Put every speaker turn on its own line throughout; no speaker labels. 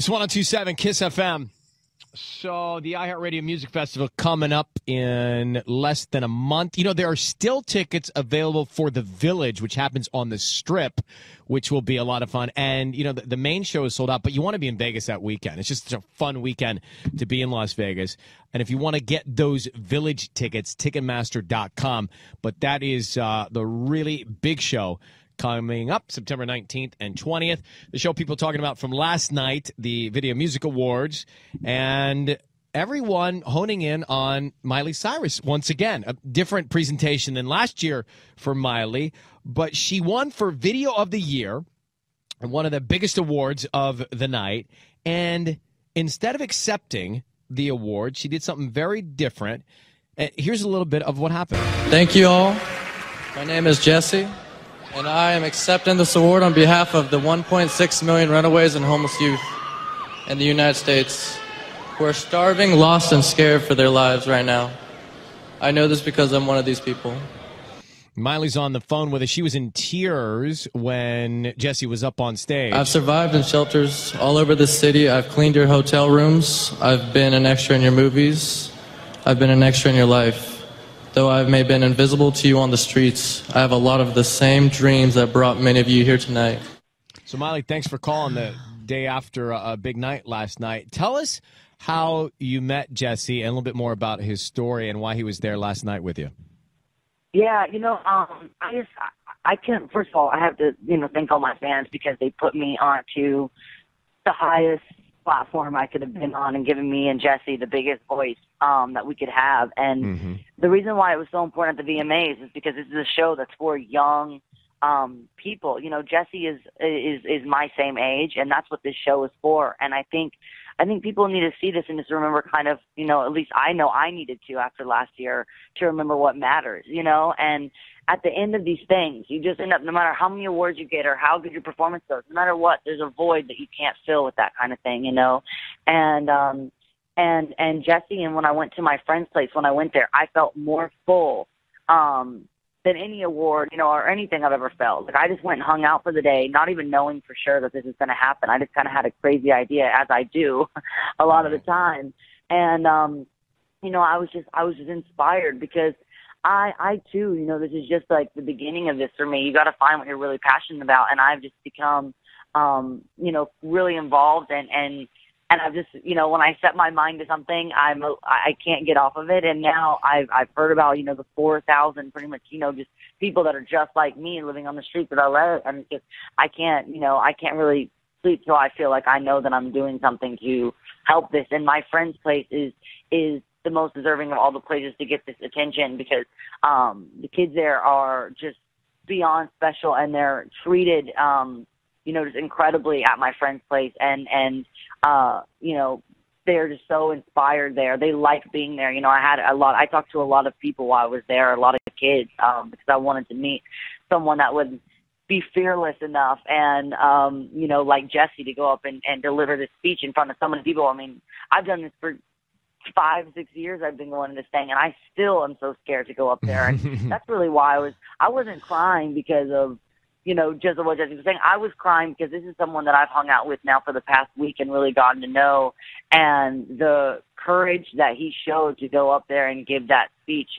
It's 102.7 Kiss FM. So the iHeartRadio Music Festival coming up in less than a month. You know, there are still tickets available for The Village, which happens on the Strip, which will be a lot of fun. And, you know, the main show is sold out, but you want to be in Vegas that weekend. It's just a fun weekend to be in Las Vegas. And if you want to get those Village tickets, Ticketmaster.com. But that is the really big show coming up September 19th and 20th. The show people talking about from last night, the Video Music Awards, and everyone honing in on Miley Cyrus once again. A different presentation than last year for Miley, but she won for Video of the Year, one of the biggest awards of the night. And instead of accepting the award, she did something very different. Here's a little bit of what happened.
Thank you all. My name is Jesse, and I am accepting this award on behalf of the 1.6 million runaways and homeless youth in the United States who are starving, lost, and scared for their lives right now. I know this because I'm one of these people.
Miley's on the phone with us. She was in tears when Jesse was up on stage.
I've survived in shelters all over the city. I've cleaned your hotel rooms. I've been an extra in your movies. I've been an extra in your life. Though I may have been invisible to you on the streets, I have a lot of the same dreams that brought many of you here tonight.
So, Miley, thanks for calling the day after a big night last night. Tell us how you met Jesse and a little bit more about his story and why he was there last night with you.
Yeah, you know, I can't, first of all, I have to, thank all my fans because they put me onto the highest platform I could have been on and given me and Jesse the biggest voice that we could have. And the reason why it was so important at the VMAs is because this is a show that's for young people. You know, Jesse is my same age, and that's what this show is for. And I think people need to see this and just remember kind of, at least I know I needed to after last year to remember what matters, and at the end of these things, you just end up, no matter how many awards you get or how good your performance goes, no matter what, there's a void that you can't fill with that kind of thing, and Jesse, and when I went to my friend's place, when I went there, I felt more full, than any award, or anything I've ever felt. Like, I just went and hung out for the day, not even knowing for sure that this is going to happen. I just kind of had a crazy idea, as I do a lot of the time. And, I was just inspired because I too, this is just like the beginning of this for me. You got to find what you're really passionate about. And I've just become, really involved and I've just, when I set my mind to something, I can't get off of it. And now I've heard about, the 4,000 pretty much, just people that are just like me living on the streets of LA. And just, I can't really sleep till I feel like I know that I'm doing something to help this. And my friend's place is the most deserving of all the places to get this attention because, the kids there are just beyond special and they're treated, just incredibly at my friend's place. And they're just so inspired there. They like being there. I talked to a lot of people while I was there, a lot of kids, because I wanted to meet someone that would be fearless enough and, like Jesse to go up and deliver this speech in front of so many people. I mean, I've done this for 5-6 years. I've been going to this thing and I still am so scared to go up there. And that's really why I wasn't crying because of, just what Jesse was saying. I was crying because this is someone that I've hung out with now for the past week and really gotten to know. And the courage that he showed to go up there and give that speech,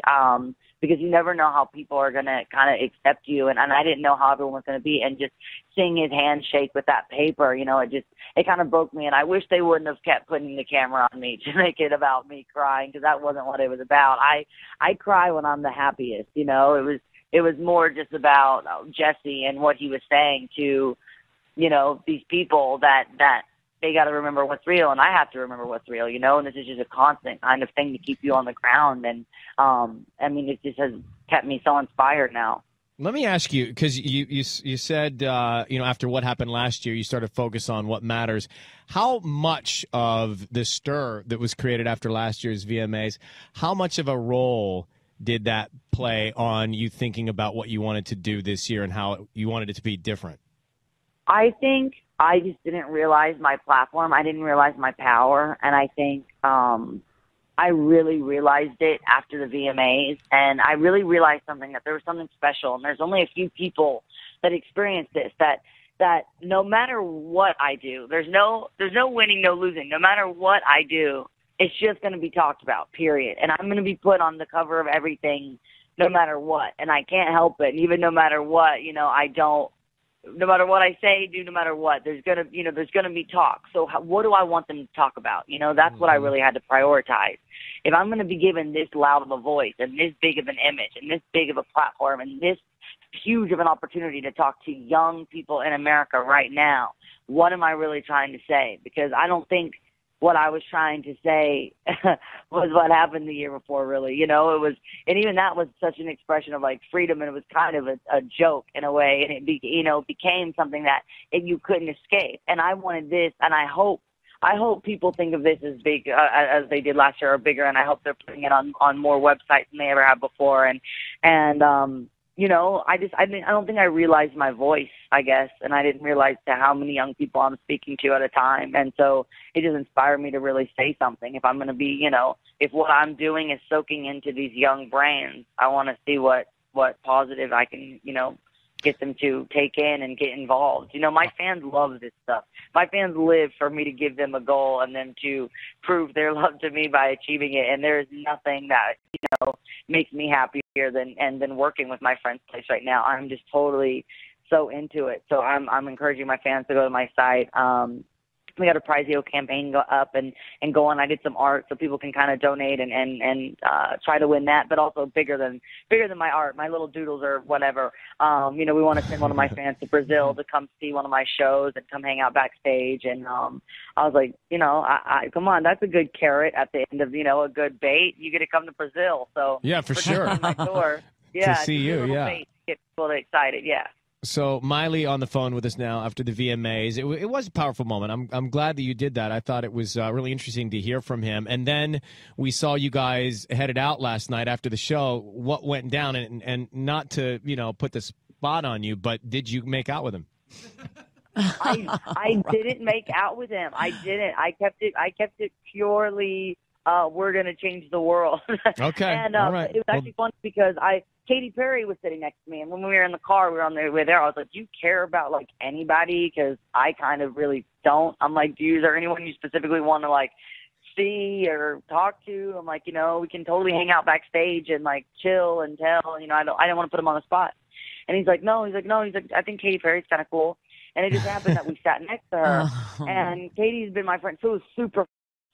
because you never know how people are going to kind of accept you. And I didn't know how everyone was going to be. And just seeing his hand shake with that paper, it kind of broke me. And I wish they wouldn't have kept putting the camera on me to make it about me crying because that wasn't what it was about. I cry when I'm the happiest, It was more just about Jesse and what he was saying to, these people that they got to remember what's real, and I have to remember what's real, and this is just a constant kind of thing to keep you on the ground. And, it just has kept me so inspired now.
Let me ask you, because you said, after what happened last year, you started to focus on what matters. How much of the stir that was created after last year's VMAs, how much of a role did that play on you thinking about what you wanted to do this year and how you wanted it to be different?
I think I just didn't realize my platform. I didn't realize my power. And I think I really realized it after the VMAs. And I really realized that there was something special. And there's only a few people that experienced this, that that no matter what I do, there's no winning, no losing. No matter what I do, it's just going to be talked about, period. And I'm going to be put on the cover of everything no matter what. And I can't help it. And even no matter what, you know, no matter what I say, no matter what, there's going to be talk. So what do I want them to talk about? You know, that's what I really had to prioritize. If I'm going to be given this loud of a voice and this big of an image and this big of a platform and this huge of an opportunity to talk to young people in America right now, what am I really trying to say? Because I don't think what I was trying to say was what happened the year before, really. You know, it was, and even that was such an expression of like freedom, and it was kind of a joke in a way, and it became something that you couldn't escape. And I wanted this, and I hope people think of this as big as they did last year or bigger, and I hope they're putting it on more websites than they ever have before. And you know, I don't think I realized my voice, I guess, and I didn't realize to how many young people I'm speaking to at a time. And so it just inspired me to really say something. If I'm going to be, you know, if what I'm doing is soaking into these young brains, I want to see what positive I can, you know, get them to take in and get involved. You know, my fans love this stuff. My fans live for me to give them a goal and then to prove their love to me by achieving it. And there is nothing that, you know, makes me happier than working with my friend's place right now. I'm just totally so into it. So I'm encouraging my fans to go to my site. We got a Prizeo campaign go up and go on. I did some art so people can kind of donate and try to win that, but also bigger than my art, my little doodles or whatever. You know, we want to send one of my fans to Brazil to come see one of my shows and come hang out backstage. And I was like, you know, I come on, that's a good carrot at the end of, you know, a good bait. You get to come to Brazil. So
yeah, for sure.
My tour, yeah,
to see you, yeah.
Bait, get people excited, yeah.
So Miley on the phone with us now after the VMAs. It was a powerful moment. I'm glad that you did that. I thought it was really interesting to hear from him. And then we saw you guys headed out last night after the show. What went down? And not to, you know, put the spot on you, but did you make out with him?
I didn't make out with him. I didn't. I kept it purely. We're gonna change the world.
Okay.
And
all right.
It was actually fun because Katy Perry was sitting next to me, and when we were in the car, we were on the way there. I was like, "Do you care about like anybody?" Because I kind of really don't. I'm like, "Is there anyone you specifically want to like see or talk to?" I'm like, you know, we can totally hang out backstage and like chill and tell. You know, I didn't want to put him on the spot. And he's like, no. He's like, I think Katy Perry's kind of cool. And it just happened that we sat next to her, and Katie's been my friend, so it was super.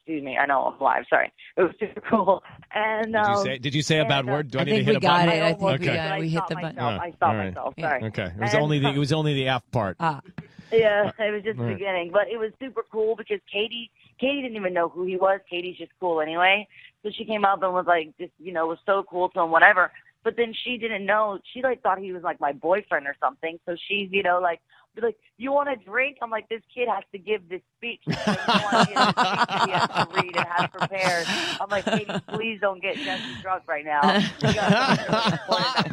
Excuse me, I know I'm live. Sorry, it was super cool. And
did you say a bad word? Do I need to hit
we
a
got
button?
it. I think
okay.
we got it. We hit the button.
I stopped myself. Sorry.
Okay, it was only the F part.
Yeah, it was just the beginning, but it was super cool because Katie didn't even know who he was. Katie's just cool anyway, so she came up and was like, just, you know, was so cool to him, whatever. But then she didn't know. She like thought he was like my boyfriend or something. So she's, you know, like, you want a drink? I'm like, this kid has to give this speech. She's like, no idea the speech he has to read and has prepared. I'm like, Katie, please don't get Jesse drunk right now. You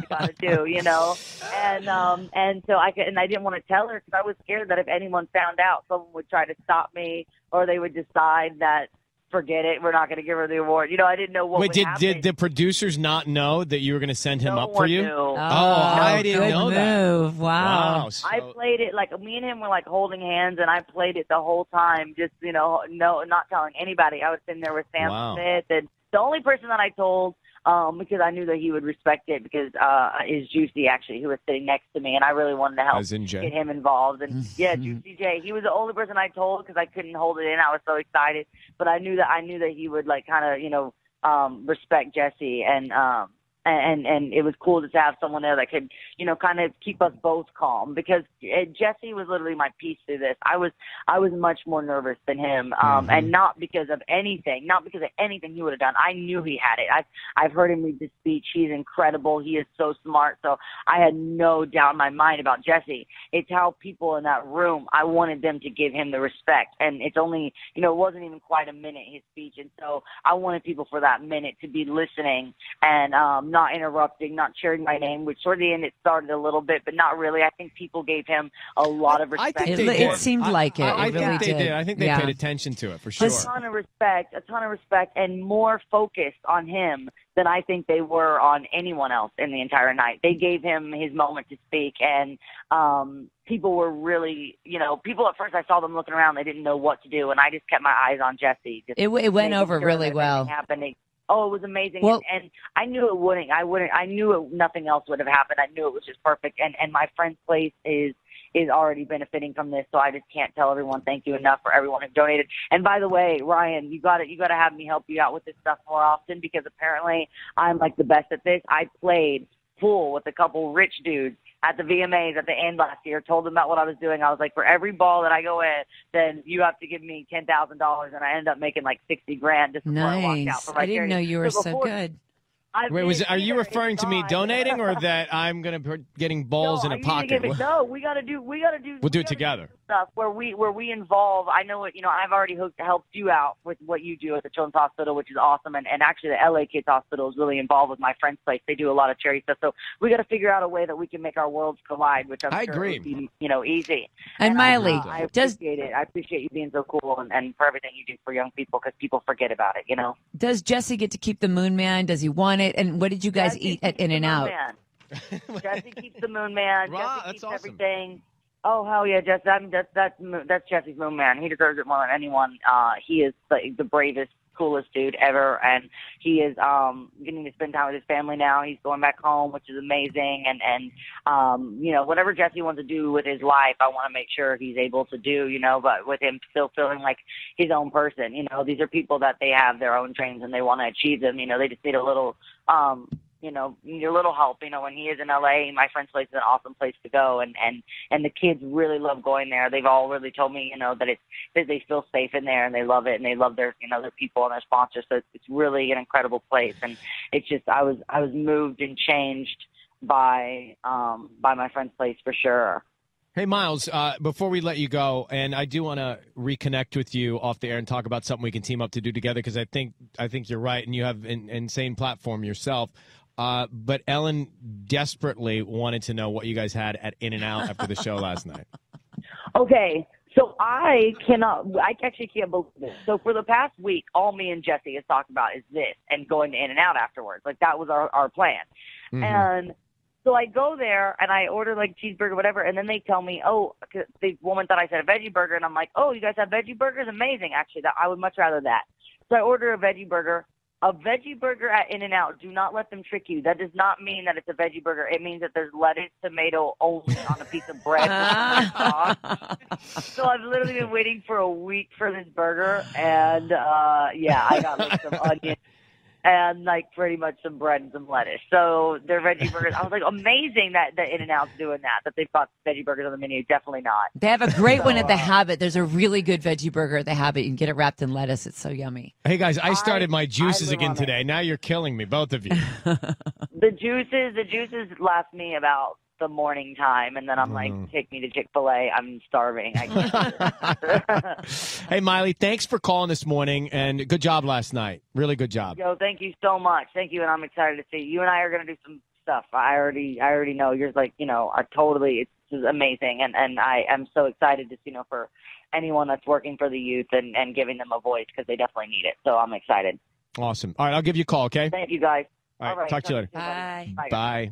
gotta do, you know. And so I didn't want to tell her because I was scared that if anyone found out, someone would try to stop me or they would decide that, forget it, we're not going to give her the award. You know, I didn't know what would happen.
Did the producers not know that you were going to send him up for you?
Knew.
I didn't know that.
Wow.
So
I played it like me and him were like holding hands, and I played it the whole time, just, you know, not telling anybody. I was sitting there with Sam Smith, and the only person that I told, because I knew that he would respect it, because is Juicy, actually, who was sitting next to me, and I really wanted to help get him involved. And yeah, Juicy J, he was the only person I told because I couldn't hold it in. I was so excited, but I knew that he would like kind of, you know, respect Jesse, and it was cool to have someone there that could, you know, kind of keep us both calm, because Jesse was literally my piece through this. I was much more nervous than him, and not because of anything he would have done. I knew he had it. I've heard him read the speech. He's incredible. He is so smart. So I had no doubt in my mind about Jesse. It's how people in that room, I wanted them to give him the respect. And it's only, you know, it wasn't even quite a minute, his speech. And so I wanted people for that minute to be listening and not interrupting, not cheering my name, which toward the end it started a little bit, but not really. I think people gave him a lot of respect.
It seemed like it.
I
It really
think they did. I think they paid attention to it for sure.
A ton of respect, and more focused on him than I think they were on anyone else in the entire night. They gave him his moment to speak, and people were really, people at first I saw them looking around, they didn't know what to do, and I just kept my eyes on Jesse.
It went over really well.
Oh, it was amazing, and I knew it wouldn't. I knew nothing else would have happened. I knew it was just perfect, and my friend's place is already benefiting from this, so I just can't tell everyone thank you enough for everyone who donated. And by the way, Ryan, you got to have me help you out with this stuff more often, because apparently I'm like the best at this. I played pool with a couple rich dudes at the VMAs at the end last year, told them about what I was doing. I was like, for every ball that I go in, then you have to give me $10,000, and I ended up making like $60,000 just before I walked out.
I didn't know you were so good.
Wait, are you referring to me donating, or that I'm going to be getting balls in a pocket?
No, we got to do.
We'll do it together.
Stuff where we involve. I know it. I've already helped you out with what you do at the Children's Hospital, which is awesome. And actually, the LA Kids Hospital is really involved with my friend's place. They do a lot of charity stuff. So we got to figure out a way that we can make our worlds collide, which I agree. Would be, easy.
And Miley,
I appreciate it. I appreciate you being so cool and for everything you do for young people, because people forget about it.
Does Jesse get to keep the Moon Man? Does he want it? And what did you guys eat at In-N-Out?
Jesse keeps the Moon Man. Jesse keeps
awesome.
Everything. Oh, hell yeah, Jesse. That's Jesse's Moon Man. He deserves it more than anyone. He is the bravest, coolest dude ever, and he is getting to spend time with his family now. He's going back home, which is amazing, and whatever Jesse wants to do with his life, I want to make sure he's able to do, but with him still feeling like his own person. These are people that they have their own dreams and they want to achieve them. They just need a little need a little help. When he is in LA, my friend's place is an awesome place to go, and the kids really love going there. They've all really told me, that they feel safe in there, and they love it, and they love their, their people and their sponsors. So it's really an incredible place, and it's just I was moved and changed by my friend's place for sure.
Hey, Miles, before we let you go, and I do want to reconnect with you off the air and talk about something we can team up to do together, because I think you're right, and you have an insane platform yourself. But Ellen desperately wanted to know what you guys had at In-N-Out after the show last night.
Okay, so I actually can't believe this. So for the past week, all me and Jesse has talked about is this and going to In-N-Out afterwards. Like, that was our plan. Mm-hmm. And so I go there and I order like cheeseburger, whatever, and then they tell me, the woman thought I said a veggie burger, and I'm like, oh, you guys have veggie burgers? Amazing, actually. I would much rather that. So I order a veggie burger. A veggie burger at In-N-Out, do not let them trick you. That does not mean that it's a veggie burger. It means that there's lettuce, tomato only on a piece of bread. So I've literally been waiting for a week for this burger, and I got like some onions and like pretty much some bread and some lettuce. So their veggie burgers, I was like, amazing that In-N-Out's doing that they've got veggie burgers on the menu. Definitely not.
They have a great one at the Habit. There's a really good veggie burger at the Habit. You can get it wrapped in lettuce. It's so yummy.
Hey guys, I started my juices again today. Now you're killing me, both of you.
The juices last me about the morning time, and then I'm like, take me to Chick-fil-A. I'm starving. I can't.
Hey, Miley, thanks for calling this morning, and good job last night. Really good job.
Yo, thank you so much. Thank you, and I'm excited to see you. You and I are going to do some stuff. I already know. You're like, it's amazing, and I am so excited to, for anyone that's working for the youth and giving them a voice, because they definitely need it. So I'm excited.
Awesome. All right, I'll give you a call, okay?
Thank you, guys.
All right, talk to you later.
Bye.
Bye.